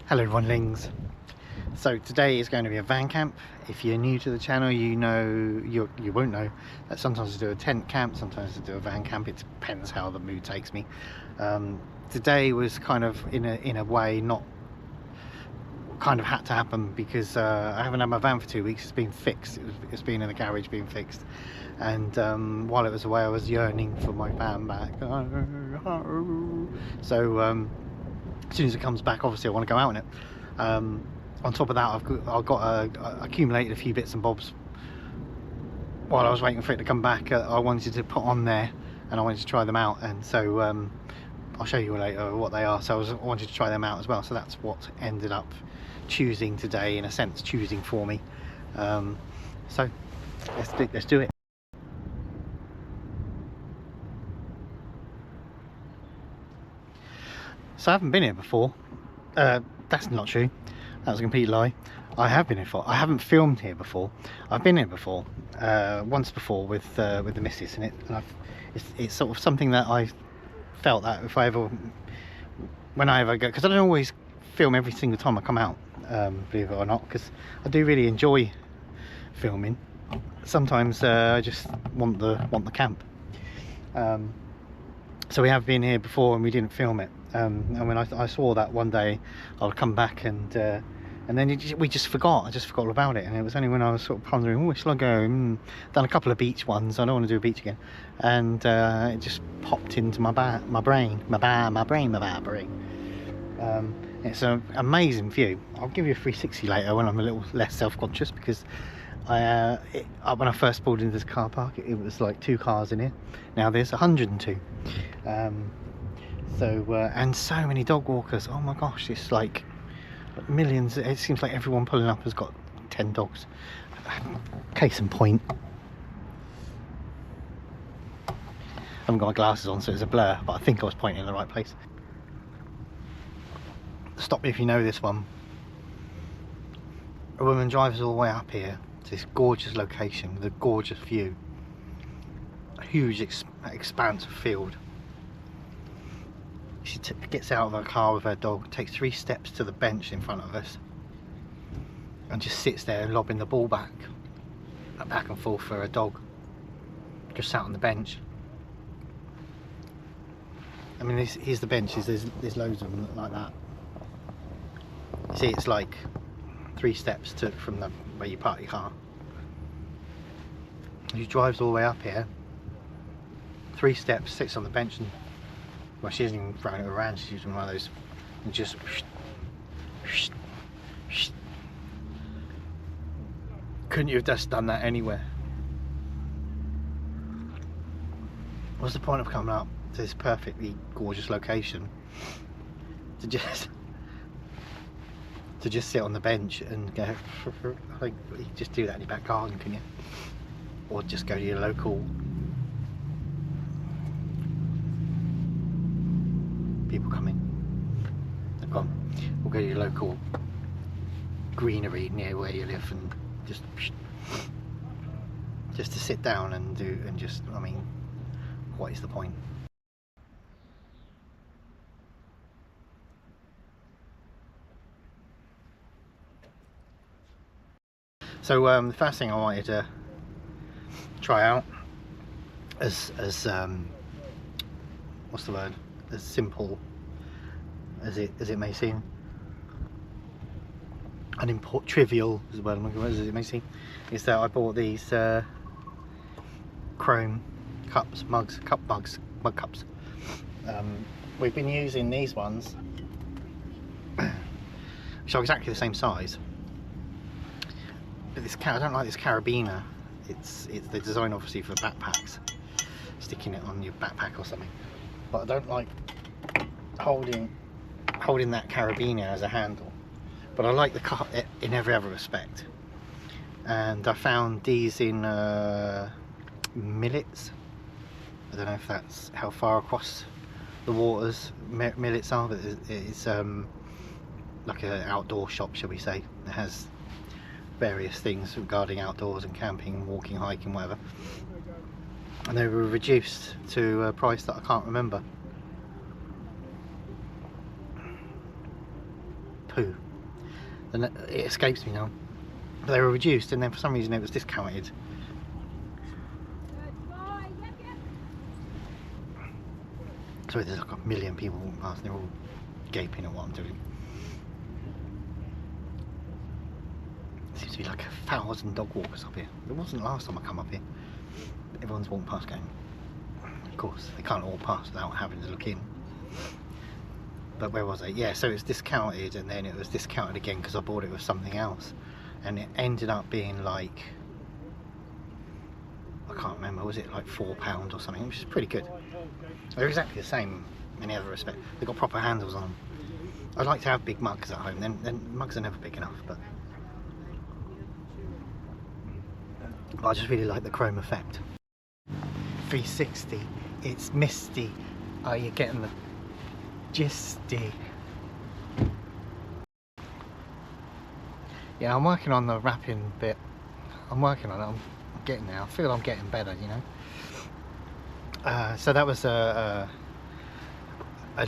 Hello Runlings. So today is going to be a van camp. If you're new to the channel, you won't know that sometimes I do a tent camp, sometimes I do a van camp. It depends how the mood takes me. Today was kind of in a way not kind of had to happen because I haven't had my van for 2 weeks. It's been fixed. It's been in the garage being fixed, and while it was away I was yearning for my van back. So as soon as it comes back, obviously I want to go out in it. On top of that, I've accumulated a few bits and bobs while I was waiting for it to come back. I wanted to put on there and I wanted to try them out, and so I'll show you later what they are. So I wanted to try them out as well, so that's what ended up choosing today, in a sense choosing for me. So let's do it. So I haven't been here before. That's not true. That was a complete lie. I have been here before. I haven't filmed here before. I've been here before, once before with the missus in it, and it's sort of something that I felt that when I ever go, because I don't always film every single time I come out, believe it or not, because I do really enjoy filming. Sometimes I just want the camp. So we have been here before and we didn't film it. And when I saw that one day, I'll come back and then we just forgot. I just forgot all about it. And it was only when I was sort of pondering, oh, where shall I go? Done a couple of beach ones. I don't want to do a beach again. And it just popped into my brain. It's an amazing view. I'll give you a 360 later when I'm a little less self-conscious, because when I first pulled into this car park, it was like 2 cars in here. Now there's 102. And so many dog walkers. Oh my gosh, it's like millions. It seems like everyone pulling up has got 10 dogs. Case in point, I haven't got my glasses on, so it's a blur, but I think I was pointing in the right place. Stop me if you know this one. A woman drives all the way up here to this gorgeous location with a gorgeous view, a huge expanse of field. She gets out of her car with her dog, takes 3 steps to the bench in front of us, and just sits there lobbing the ball back and forth for her dog, just sat on the bench. I mean, here's the benches. There's loads of them like that. See, it's like 3 steps from where you park your car. She drives all the way up here, 3 steps, sits on the bench, and well, she isn't even throwing it around. She's using one of those, and just couldn't you have just done that anywhere? What's the point of coming up to this perfectly gorgeous location to just sit on the bench and go? Like, you just do that in your back garden, can you? Or just go to your local. People coming. They've gone. We'll go to your local greenery near where you live, and just to sit down and just, I mean, what is the point? So the first thing I wanted to try out, as what's the word? As simple as it may seem, trivial as well as it may seem, is that I bought these chrome mug cups. We've been using these ones, which are exactly the same size, but I don't like this carabiner. It's the design obviously for backpacks, sticking it on your backpack or something. But I don't like holding that carabiner as a handle. But I like the cup in every other respect. And I found these in Millets. I don't know if that's how far across the waters Millets are, but it's like an outdoor shop, shall we say. It has various things regarding outdoors and camping, walking, hiking, whatever. And they were reduced to a price that I can't remember. poo. And it escapes me now. But they were reduced, and then for some reason it was discounted. So there's like a million people walking past, and they're all gaping at what I'm doing. Seems to be like 1,000 dog walkers up here. It wasn't last time I come up here. Everyone's walking past going, of course, they can't walk past without having to look in. But where was I? Yeah, so it was discounted, and then it was discounted again because I bought it with something else. And it ended up being like, I can't remember, was it like £4 or something, which is pretty good. They're exactly the same in any other respect. They've got proper handles on them. I'd like to have big mugs at home, then mugs are never big enough, but I just really like the chrome effect. 360, it's misty. Are you getting the gisty? Yeah, I'm working on the wrapping bit. I'm working on it. I'm getting there. I feel I'm getting better, you know. So that was a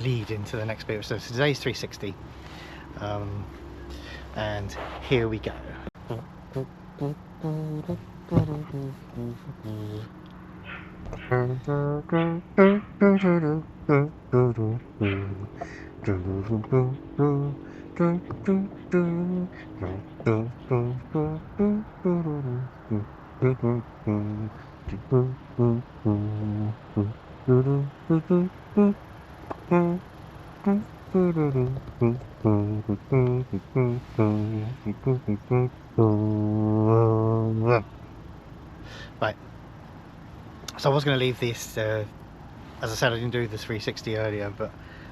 lead into the next bit. So today's 360, and here we go. Right, so I was going to leave this, as I said, I didn't do the 360 earlier, but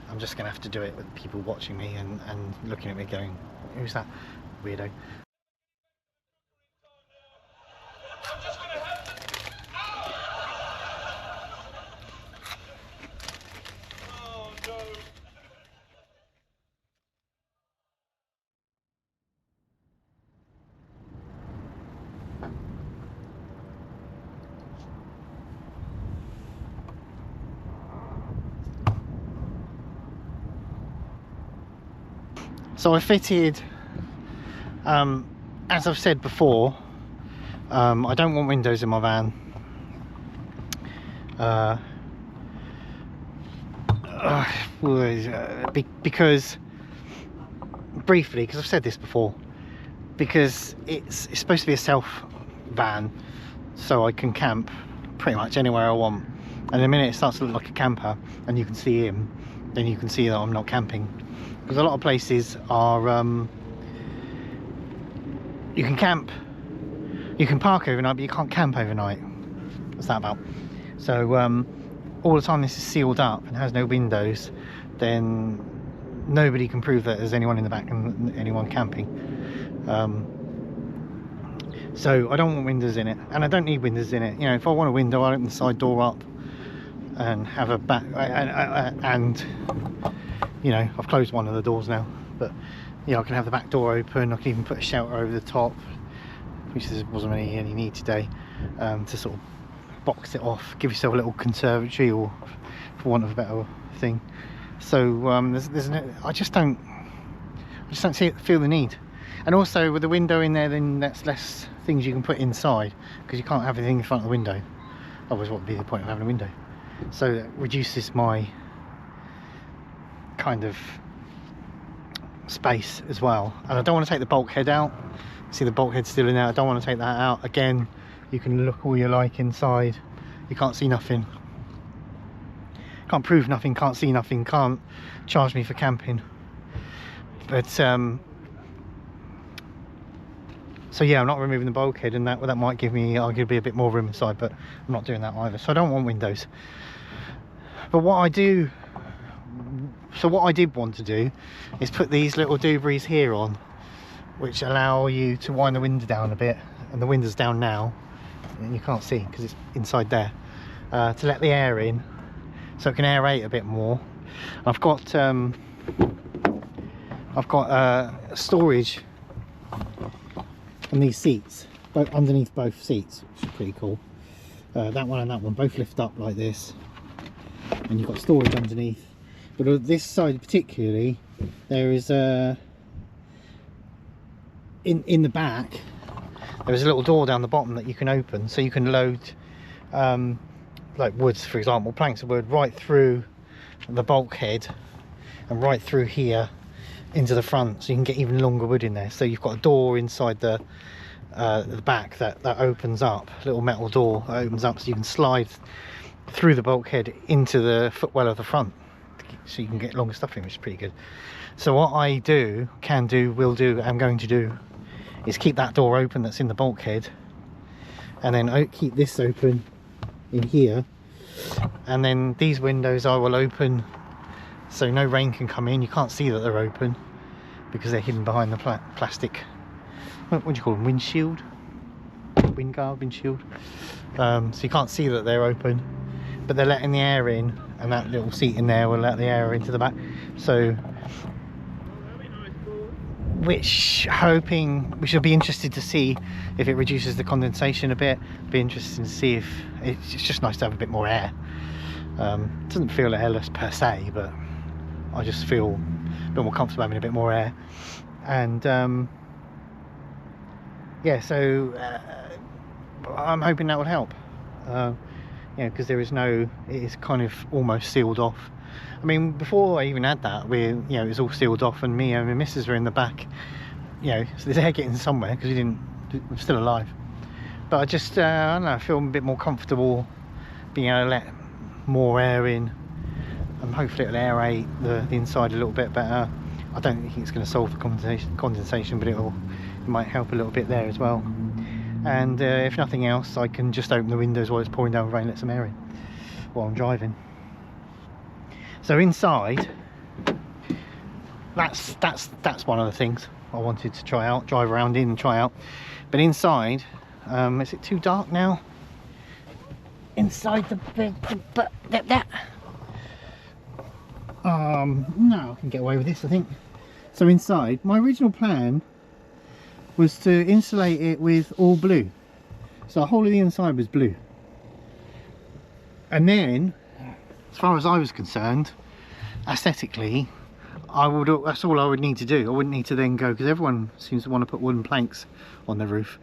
I'm just going to have to do it with people watching me and looking at me going, who's that weirdo? So I fitted, as I've said before, I don't want windows in my van. Because, briefly, because I've said this before, because it's supposed to be a self van, so I can camp pretty much anywhere I want. And the minute it starts to look like a camper and you can see him, then you can see that I'm not camping. Because a lot of places are, you can camp, you can park overnight, but you can't camp overnight. What's that about? So all the time this is sealed up and has no windows, then nobody can prove that there's anyone in the back and anyone camping. So I don't want windows in it, and I don't need windows in it. You know, if I want a window, I'll open the side door up and have a back, and you know, I've closed one of the doors now, but you know, I can have the back door open. I can even put a shelter over the top, which there wasn't really any need today, to sort of box it off, give yourself a little conservatory, or for want of a better thing. So I just don't feel the need. And also with the window in there, then that's less things you can put inside, because you can't have anything in front of the window. Otherwise, what would be the point of having a window? So that reduces my kind of space as well. And I don't want to take the bulkhead out. See, the bulkhead's still in there. I don't want to take that out. Again, you can look all you like inside, you can't see nothing, can't prove nothing, can't see nothing, can't charge me for camping. But so yeah, I'm not removing the bulkhead, and that might give me arguably a bit more room inside, but I'm not doing that either. So I don't want windows. But what I did want to do is put these little dooblies here on, which allow you to wind the window down a bit, and the window's down now and you can't see because it's inside there, to let the air in so it can aerate a bit more. I've got storage on these seats, underneath both seats, which is pretty cool. That one and that one both lift up like this, and you've got storage underneath. But on this side particularly, there is in the back there is a little door down the bottom that you can open, so you can load like woods, for example, planks of wood, right through the bulkhead and right through here into the front, so you can get even longer wood in there. So you've got a door inside the back that opens up, a little metal door that opens up, so you can slide through the bulkhead into the footwell of the front, so you can get longer stuff in, which is pretty good. So what I am going to do is keep that door open that's in the bulkhead, and then keep this open in here, and then these windows I will open so no rain can come in. You can't see that they're open because they're hidden behind the plastic, what do you call them, windshield, wind guard, windshield. So you can't see that they're open, but they're letting the air in, and that little seat in there will let the air into the back. So we shall be interested to see if it reduces the condensation a bit. Be interested to see if it's just nice to have a bit more air. It doesn't feel airless per se, but I just feel a bit more comfortable having a bit more air. And yeah, so I'm hoping that would help. Yeah, because it is kind of almost sealed off. I mean, before I even had that, it was all sealed off, and me and my missus were in the back. So there's air getting somewhere because we're still alive. But I just, I don't know, I feel a bit more comfortable being able to let more air in, and hopefully it'll aerate the inside a little bit better. I don't think it's going to solve the condensation, but it might help a little bit there as well. And if nothing else, I can just open the windows while it's pouring down rain, let some air in while I'm driving. So inside, that's one of the things I wanted to try out, drive around in and try out. But inside, is it too dark now? Inside no, I can get away with this, I think. So inside, my original plan was to insulate it with all blue, so the whole of the inside was blue, and then, as far as I was concerned, aesthetically, that's all I would need to do. I wouldn't need to then go, because everyone seems to want to put wooden planks on the roof.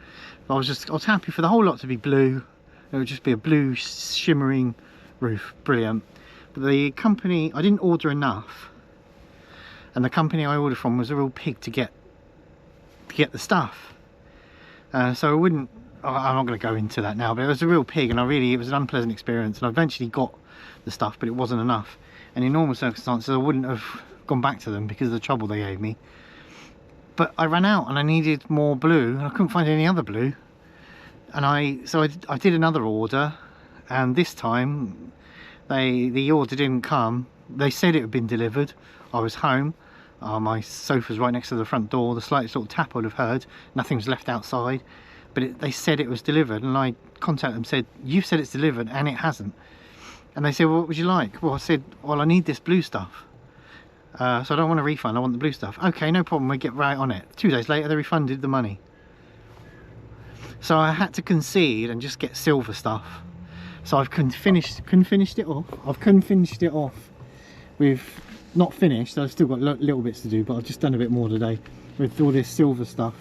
But I was happy for the whole lot to be blue. It would just be a blue shimmering roof, brilliant. But the company, I didn't order enough, and the company I ordered from was a real pig to get the stuff. So I'm not going to go into that now, but it was a real pig, and it was an unpleasant experience, and I eventually got the stuff, but it wasn't enough. And in normal circumstances I wouldn't have gone back to them because of the trouble they gave me. But I ran out and I needed more blue, and I couldn't find any other blue. And I did another order, and this time the order didn't come. They said it had been delivered. I was home. My sofa's right next to the front door. The slightest little tap I'd have heard. Nothing was left outside, but they said it was delivered, and I contacted them, said, "You've said it's delivered and it hasn't." And they said, "Well, what would you like?" Well, I said, "Well, I need this blue stuff. So I don't want a refund, I want the blue stuff." "Okay, no problem, we get right on it." 2 days later they refunded the money. So I had to concede and just get silver stuff. So I've couldn't finish it off. I've finished it off with, not finished, I've still got little bits to do, but I've just done a bit more today with all this silver stuff,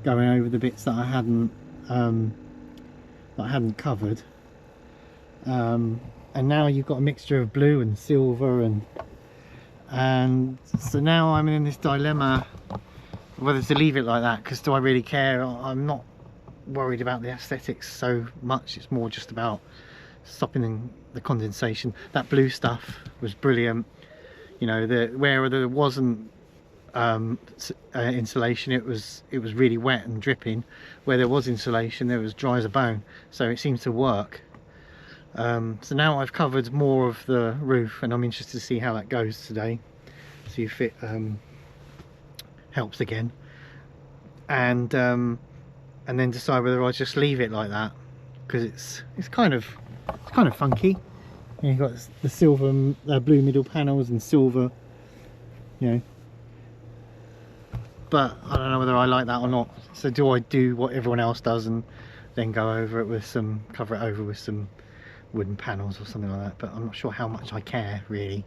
going over the bits that I hadn't covered. And now you've got a mixture of blue and silver, and so now I'm in this dilemma whether to leave it like that, because do I really care? I'm not worried about the aesthetics so much. It's more just about stopping the condensation. That blue stuff was brilliant. Where there wasn't insulation, it was really wet and dripping. Where there was insulation, it was dry as a bone, so it seems to work. So now I've covered more of the roof, and I'm interested to see how that goes today, see if it helps again, and then decide whether I just leave it like that, because it's kind of funky. You've got the silver, blue middle panels and silver, but I don't know whether I like that or not. So do I do what everyone else does and then go over it with cover it over with some wooden panels or something like that? But I'm not sure how much I care really,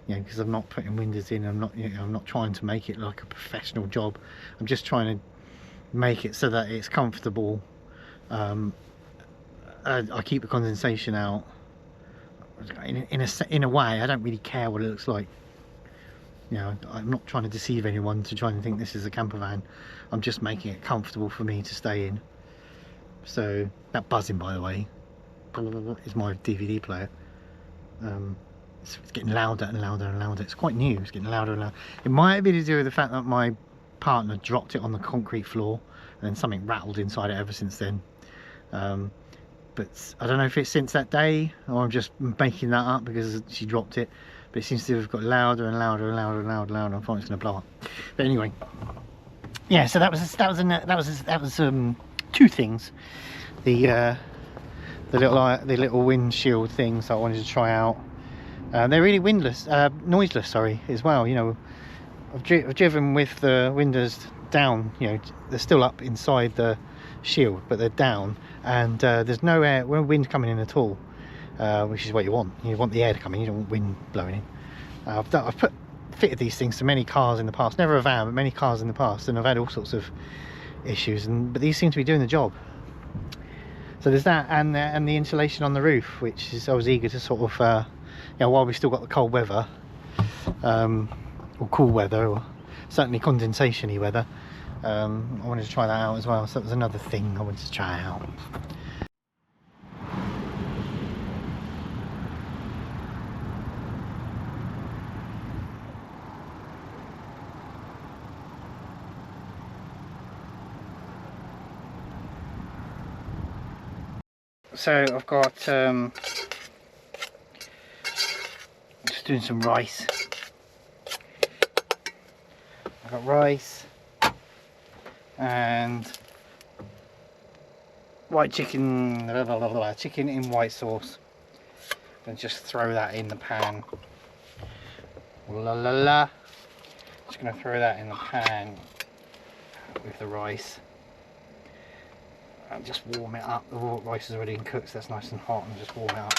because I'm not putting windows in. I'm not trying to make it like a professional job. I'm just trying to make it so that it's comfortable. I keep the condensation out. In a way, I don't really care what it looks like. You know, I'm not trying to deceive anyone to try and think this is a camper van. I'm just making it comfortable for me to stay in. So that buzzing, by the way, is my DVD player. It's getting louder and louder and louder. It's quite new. It's getting louder and louder. It might be to do with the fact that my partner dropped it on the concrete floor and then something rattled inside it ever since then. But I don't know if it's since that day or I'm just making that up because she dropped it. But it seems to have got louder and louder and louder and louder and louder. I thought it's going to blow up. But anyway, yeah. So that was two things. The little windshield things I wanted to try out. They're really noiseless. Sorry, as well. You know, I've driven with the windows down. You know, they're still up inside the shield, but they're down, and there's no air, no wind coming in at all, which is what you want. You want the air to come in. You don't want wind blowing in. I've fitted these things to many cars in the past. Never a van, but many cars in the past, and I've had all sorts of issues. But these seem to be doing the job. So there's that, and the insulation on the roof, which is I was eager to sort of, you know, while we've still got the cold weather, or cool weather, or certainly condensation-y weather, I wanted to try that out as well. So that was another thing I wanted to try out. So I've got just doing some rice. I've got rice and white chicken, chicken in white sauce, and just throw that in the pan. Just gonna throw that in the pan with the rice. And just warm it up. The rice is already cooked, so that's nice and hot, and just warm it up.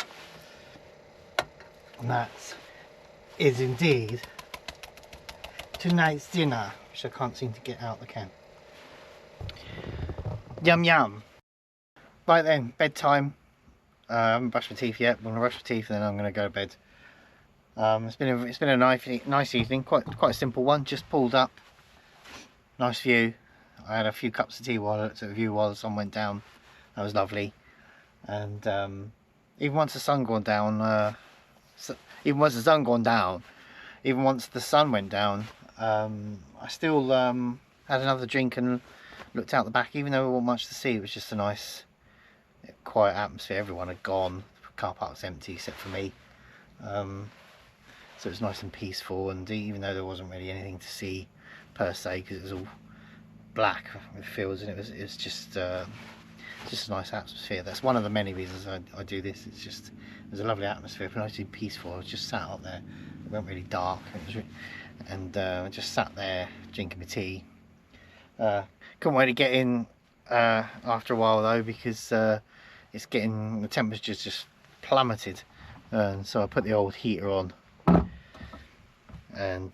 And that is indeed tonight's dinner, which I can't seem to get out the can. Yum yum. Right then, bedtime. I haven't brushed my teeth yet. I'm gonna brush my teeth and then I'm gonna go to bed. It's been a nice evening, quite a simple one. Just pulled up, nice view. I had a few cups of tea while I looked at the view while the sun went down. That was lovely. And even once the sun went down, even once the sun went down, I still had another drink and looked out the back. Even though there wasn't much to see, it was just a nice, quiet atmosphere. Everyone had gone. The car park was empty except for me. So it was nice and peaceful. And even though there wasn't really anything to see per se, because it was all black with fields, and it was just a nice atmosphere. That's one of the many reasons I do this. It's just, there's a lovely atmosphere, nice and peaceful. I was just sat up there. It went really dark, and just sat there drinking my tea. Couldn't wait to get in after a while though, because it's getting, the temperature's just plummeted, and so I put the old heater on, and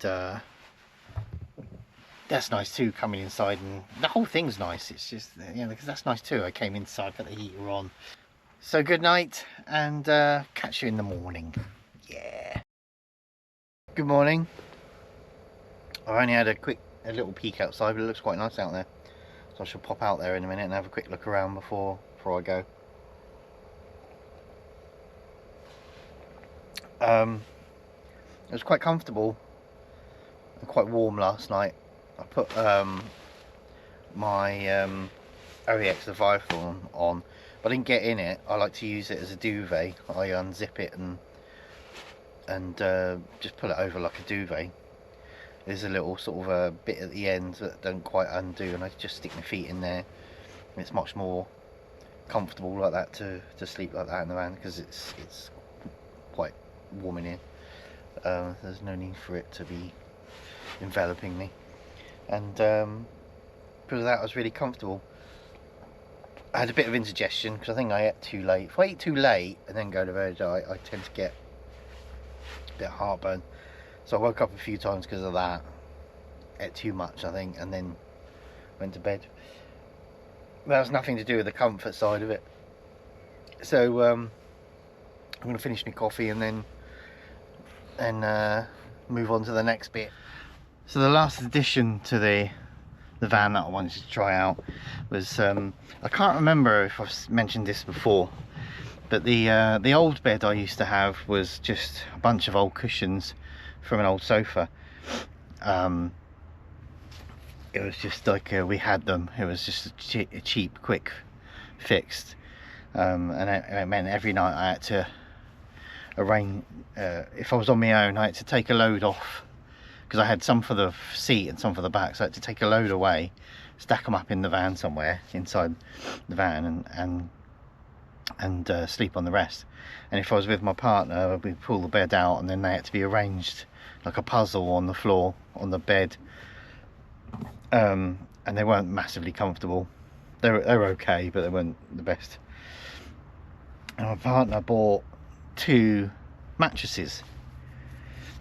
that's nice too, coming inside, and the whole thing's nice. It's just, you know, because that's nice too. I came inside, put the heater on. So good night, and catch you in the morning. Yeah. Good morning. I've only had a little peek outside, but it looks quite nice out there. So I shall pop out there in a minute and have a quick look around before I go. It was quite comfortable and quite warm last night. I put my OEX Leviathan on, but I didn't get in it. I like to use it as a duvet. I unzip it and just pull it over like a duvet. There's a little sort of a bit at the end that don't quite undo, and I just stick my feet in there. It's much more comfortable like that to sleep like that in the van, because it's quite warm in here. There's no need for it to be enveloping me, and because of that I was really comfortable. I had a bit of indigestion because I think I ate too late. If I eat too late and then go to bed, I tend to get a bit of heartburn. So I woke up a few times because of that. Ate too much, I think, and then went to bed. that has nothing to do with the comfort side of it. So I'm going to finish my coffee and then move on to the next bit. So the last addition to the van that I wanted to try out was I can't remember if I've mentioned this before, but the old bed I used to have was just a bunch of old cushions from an old sofa. It was just like we had them. It was just a cheap, quick fix, and it meant every night I had to arrange. If I was on my own, I had to take a load off, because I had some for the seat and some for the back, so I had to take a load away, stack them up in the van somewhere inside the van, and sleep on the rest. And if I was with my partner, we'd pull the bed out, and then they had to be arranged like a puzzle on the floor, on the bed. And they weren't massively comfortable. They were okay, but they weren't the best. And my partner bought 2 mattresses.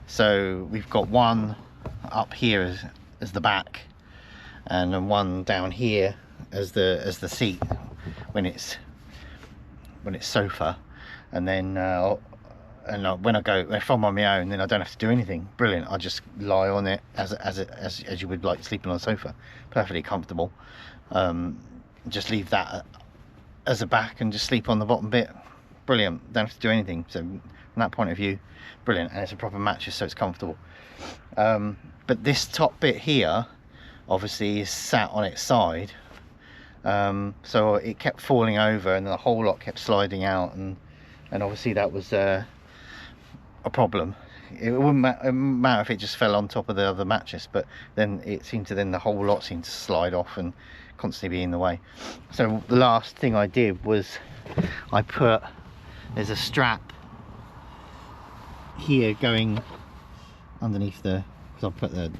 So we've got one up here as the back, and then one down here as the seat when it's sofa. And then when I go, if I'm on my own, then I don't have to do anything. Brilliant. I just lie on it as you would like sleeping on a sofa, perfectly comfortable. Just leave that as a back and just sleep on the bottom bit. Brilliant. Don't have to do anything. So from that point of view, brilliant. And it's a proper mattress, so it's comfortable. But this top bit here obviously is sat on its side, so it kept falling over, and the whole lot kept sliding out, and obviously that was a problem. It wouldn't matter if it just fell on top of the other mattress, but then the whole lot seemed to slide off and constantly be in the way. So the last thing I did was there's a strap here going underneath because I put the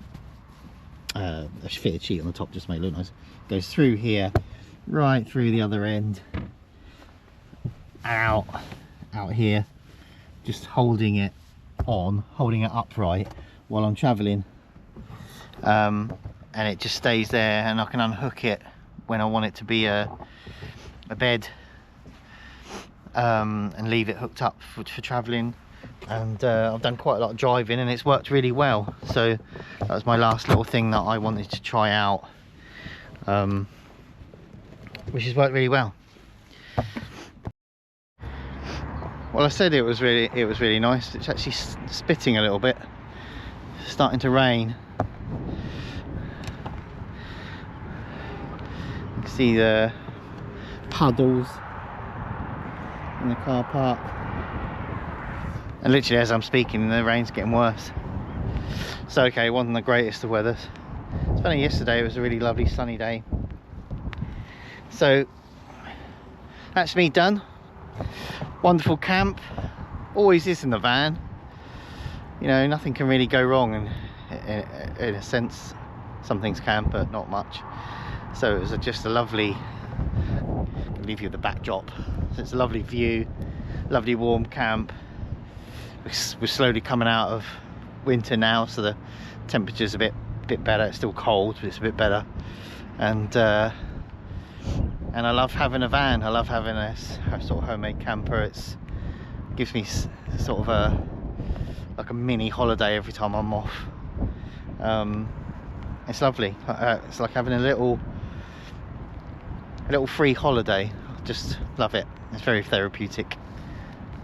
fitted sheet on the top just to make it look nice. Goes through here, right through the other end, out here, just holding it upright while I'm traveling, and it just stays there, and I can unhook it when I want it to be a bed, and leave it hooked up for traveling. And I've done quite a lot of driving, and it's worked really well. So that was my last little thing that I wanted to try out, which has worked really well. Well, I said it was really nice. It's actually spitting a little bit, it's starting to rain. You can see the puddles in the car park, and literally as I'm speaking, the rain's getting worse. So okay, it wasn't the greatest of weathers. It's funny, yesterday it was a really lovely sunny day. So that's me done. Wonderful camp, always is in the van. You know, nothing can really go wrong, and in a sense some things can, but not much. So it was just a lovely, I'll leave you the backdrop. So it's a lovely view, lovely warm camp. We're slowly coming out of winter now, so the temperature's a bit better. It's still cold, but it's a bit better. And I love having a van. I love having a sort of homemade camper. It gives me sort of like a mini holiday every time I'm off. It's lovely. It's like having a little free holiday. Just love it. It's very therapeutic.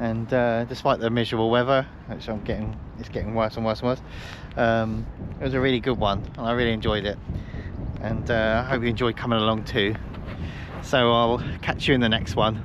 And despite the miserable weather, which it's getting worse and worse and worse, it was a really good one, and I really enjoyed it. And I hope you enjoyed coming along too. So I'll catch you in the next one.